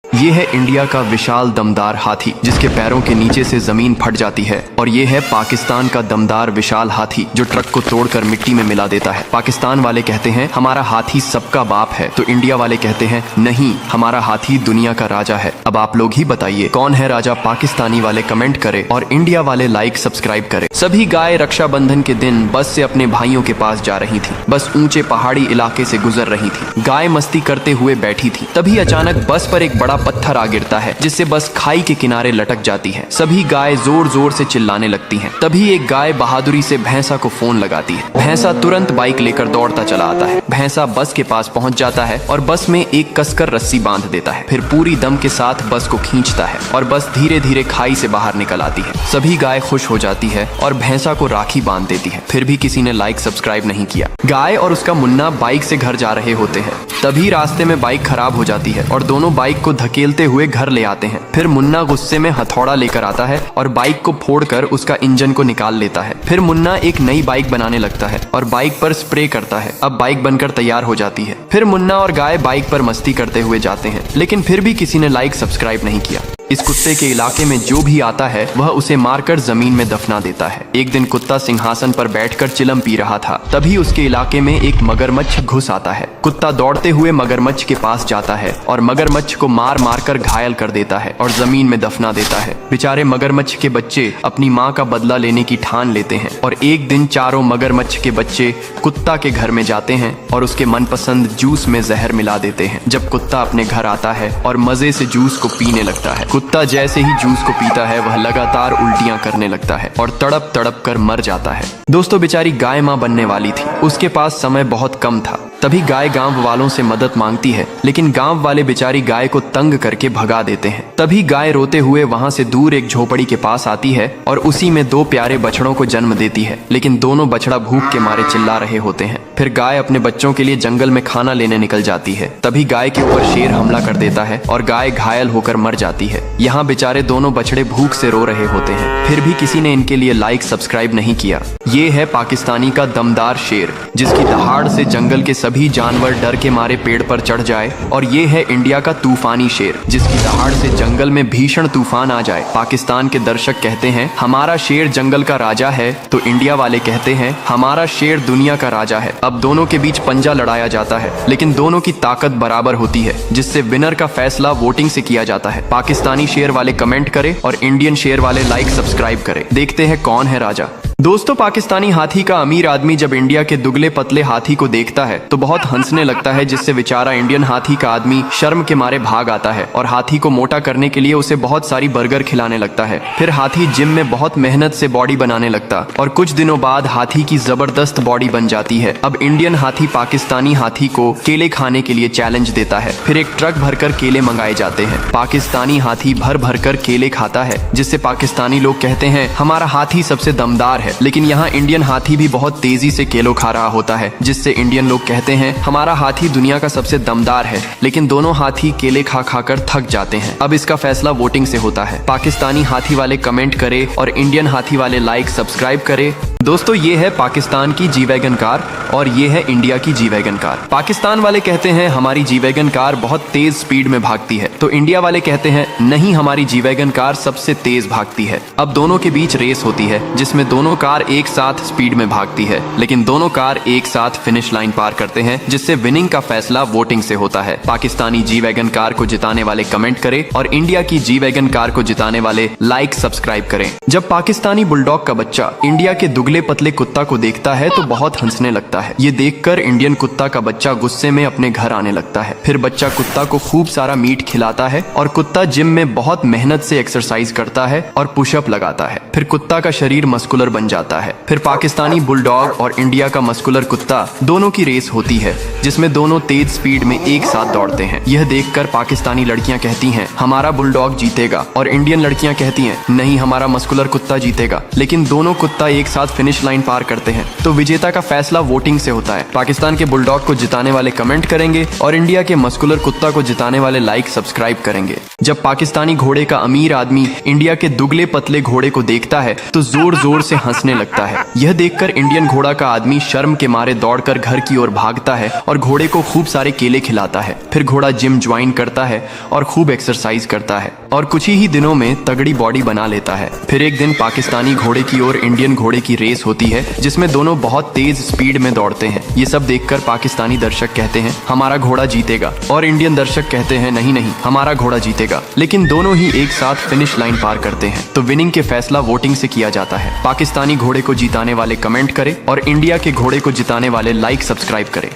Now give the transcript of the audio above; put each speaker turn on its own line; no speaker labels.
ये है इंडिया का विशाल दमदार हाथी जिसके पैरों के नीचे से जमीन फट जाती है। और ये है पाकिस्तान का दमदार विशाल हाथी जो ट्रक को तोड़कर मिट्टी में मिला देता है। पाकिस्तान वाले कहते हैं हमारा हाथी सबका बाप है, तो इंडिया वाले कहते हैं नहीं, हमारा हाथी दुनिया का राजा है। अब आप लोग ही बताइए कौन है राजा? पाकिस्तानी वाले कमेंट करें और इंडिया वाले लाइक सब्सक्राइब करें। सभी गाय रक्षाबंधन के दिन बस से अपने भाइयों के पास जा रही थी। बस ऊंचे पहाड़ी इलाके से गुजर रही थी। गाय मस्ती करते हुए बैठी थी। तभी अचानक बस पर एक बड़ा पत्थर आ गिरता है जिससे बस खाई के किनारे लटक जाती है। सभी गाय जोर जोर से चिल्लाने लगती हैं। तभी एक गाय बहादुरी से भैंसा को फोन लगाती है। भैंसा तुरंत बाइक लेकर दौड़ता चला आता है। भैंसा बस के पास पहुंच जाता है और बस में एक कसकर रस्सी बांध देता है। फिर पूरी दम के साथ बस को खींचता है और बस धीरे धीरे खाई से बाहर निकल आती है। सभी गाय खुश हो जाती है और भैंसा को राखी बांध देती है। फिर भी किसी ने लाइक सब्सक्राइब नहीं किया। गाय और उसका मुन्ना बाइक से घर जा रहे होते हैं। तभी रास्ते में बाइक खराब हो जाती है और दोनों बाइक को धकेलते हुए घर ले आते हैं। फिर मुन्ना गुस्से में हथौड़ा लेकर आता है और बाइक को फोड़कर उसका इंजन को निकाल लेता है। फिर मुन्ना एक नई बाइक बनाने लगता है और बाइक पर स्प्रे करता है। अब बाइक बनकर तैयार हो जाती है। फिर मुन्ना और गाय बाइक पर मस्ती करते हुए जाते हैं, लेकिन फिर भी किसी ने लाइक सब्सक्राइब नहीं किया। इस कुत्ते के इलाके में जो भी आता है वह उसे मारकर जमीन में दफना देता है। एक दिन कुत्ता सिंहासन पर बैठकर चिलम पी रहा था। तभी उसके इलाके में एक मगरमच्छ घुस आता है। कुत्ता दौड़ते हुए मगरमच्छ के पास जाता है और मगरमच्छ को मार मार कर घायल कर देता है और जमीन में दफना देता है। बेचारे मगरमच्छ के बच्चे अपनी माँ का बदला लेने की ठान लेते हैं और एक दिन चारों मगरमच्छ के बच्चे कुत्ता के घर में जाते हैं और उसके मनपसंद जूस में जहर मिला देते हैं। जब कुत्ता अपने घर आता है और मजे से जूस को पीने लगता है, कुत्ता जैसे ही जूस को पीता है वह लगातार उल्टियां करने लगता है और तड़प तड़प कर मर जाता है। दोस्तों, बेचारी गाय माँ बनने वाली थी। उसके पास समय बहुत कम था। तभी गाय गांव वालों से मदद मांगती है, लेकिन गांव वाले बेचारी गाय को तंग करके भगा देते हैं। तभी गाय रोते हुए वहां से दूर एक झोपड़ी के पास आती है और उसी में दो प्यारे बछड़ों को जन्म देती है, लेकिन दोनों बछड़ा भूख के मारे चिल्ला रहे होते हैं। फिर गाय अपने बच्चों के लिए जंगल में खाना लेने निकल जाती है। तभी गाय के ऊपर शेर हमला कर देता है और गाय घायल होकर मर जाती है। यहाँ बेचारे दोनों बछड़े भूख से रो रहे होते हैं। फिर भी किसी ने इनके लिए लाइक सब्सक्राइब नहीं किया। ये है पाकिस्तानी का दमदार शेर जिसकी दहाड़ से जंगल के सभी जानवर डर के मारे पेड़ पर चढ़ जाए। और ये है इंडिया का तूफानी शेर जिसकी दहाड़ से जंगल में भीषण तूफान आ जाए। पाकिस्तान के दर्शक कहते हैं हमारा शेर जंगल का राजा है, तो इंडिया वाले कहते हैं हमारा शेर दुनिया का राजा है। अब दोनों के बीच पंजा लड़ाया जाता है, लेकिन दोनों की ताकत बराबर होती है, जिससे विनर का फैसला वोटिंग से किया जाता है। पाकिस्तानी शेर वाले कमेंट करें और इंडियन शेर वाले लाइक सब्सक्राइब करें। देखते हैं कौन है राजा। दोस्तों, पाकिस्तानी हाथी का अमीर आदमी जब इंडिया के दुगले पतले हाथी को देखता है तो बहुत हंसने लगता है, जिससे बेचारा इंडियन हाथी का आदमी शर्म के मारे भाग आता है और हाथी को मोटा करने के लिए उसे बहुत सारी बर्गर खिलाने लगता है। फिर हाथी जिम में बहुत मेहनत से बॉडी बनाने लगता और कुछ दिनों बाद हाथी की जबरदस्त बॉडी बन जाती है। अब इंडियन हाथी पाकिस्तानी हाथी को केले खाने के लिए चैलेंज देता है। फिर एक ट्रक भरकर केले मंगाए जाते हैं। पाकिस्तानी हाथी भर भर कर केले खाता है, जिससे पाकिस्तानी लोग कहते हैं हमारा हाथी सबसे दमदार है। लेकिन यहाँ इंडियन हाथी भी बहुत तेजी से केलों खा रहा होता है, जिससे इंडियन लोग कहते हैं हमारा हाथी दुनिया का सबसे दमदार है। लेकिन दोनों हाथी केले खा खाकर थक जाते हैं। अब इसका फैसला वोटिंग से होता है। पाकिस्तानी हाथी वाले कमेंट करें और इंडियन हाथी वाले लाइक सब्सक्राइब करें। दोस्तों, ये है पाकिस्तान की जी वैगन कार और ये है इंडिया की जी वैगन कार। पाकिस्तान वाले कहते हैं हमारी जी वैगन कार बहुत तेज स्पीड में भागती है, तो इंडिया वाले कहते हैं नहीं, हमारी जी वैगन कार सबसे तेज भागती है। अब दोनों के बीच रेस होती है जिसमें दोनों कार एक साथ स्पीड में भागती है, लेकिन दोनों कार एक साथ फिनिश लाइन पार करते हैं, जिससे विनिंग का फैसला वोटिंग से होता है। पाकिस्तानी जी वैगन कार को जिताने वाले कमेंट करें और इंडिया की जी वैगन कार को जिताने वाले लाइक सब्सक्राइब करें। जब पाकिस्तानी बुलडॉग का बच्चा इंडिया के दुगले पतले कुत्ता को देखता है तो बहुत हंसने लगता है। ये देखकर इंडियन कुत्ता का बच्चा गुस्से में अपने घर आने लगता है। फिर बच्चा कुत्ता को खूब सारा मीट खिलाता है और कुत्ता जिम में बहुत मेहनत से एक्सरसाइज करता है और पुशअप लगाता है। फिर कुत्ता का शरीर मस्कुलर बन जाता है। फिर पाकिस्तानी बुलडॉग और इंडिया का मस्कुलर कुत्ता दोनों की रेस होती है, जिसमें दोनों तेज स्पीड में एक साथ दौड़ते हैं। यह देखकर पाकिस्तानी लड़कियां कहती हैं हमारा बुलडॉग जीतेगा और इंडियन लड़कियां कहती हैं नहीं, हमारा मस्कुलर कुत्ता जीतेगा। लेकिन दोनों कुत्ता एक साथ फिनिश लाइन पार करते हैं तो विजेता का फैसला वोटिंग से होता है। पाकिस्तान के बुलडॉग को जिताने वाले कमेंट करेंगे और इंडिया के मस्कुलर कुत्ता को जिताने वाले लाइक सब्सक्राइब करेंगे। जब पाकिस्तानी घोड़े का अमीर आदमी इंडिया के दुगले पतले घोड़े को देखता है तो जोर जोर से हंसने लगता है। यह देखकर इंडियन घोड़ा का आदमी शर्म के मारे दौड़कर घर की ओर भागता है और घोड़े को खूब सारे केले खिलाता है। फिर घोड़ा जिम ज्वाइन करता है और खूब एक्सरसाइज करता है और कुछ ही दिनों में तगड़ी बॉडी बना लेता है। फिर एक दिन पाकिस्तानी घोड़े की ओर इंडियन घोड़े की रेस होती है जिसमें दोनों बहुत तेज स्पीड में दौड़ते हैं। ये सब देखकर पाकिस्तानी दर्शक कहते हैं हमारा घोड़ा जीतेगा और इंडियन दर्शक कहते हैं नहीं नहीं हमारा घोड़ा जीतेगा। लेकिन दोनों ही एक साथ फिनिश लाइन पार करते हैं तो विनिंग के फैसला वोटिंग से किया जाता है। पाकिस्तानी घोड़े को जिताने वाले कमेंट करें और इंडिया के घोड़े को जिताने वाले लाइक सब्सक्राइब करें।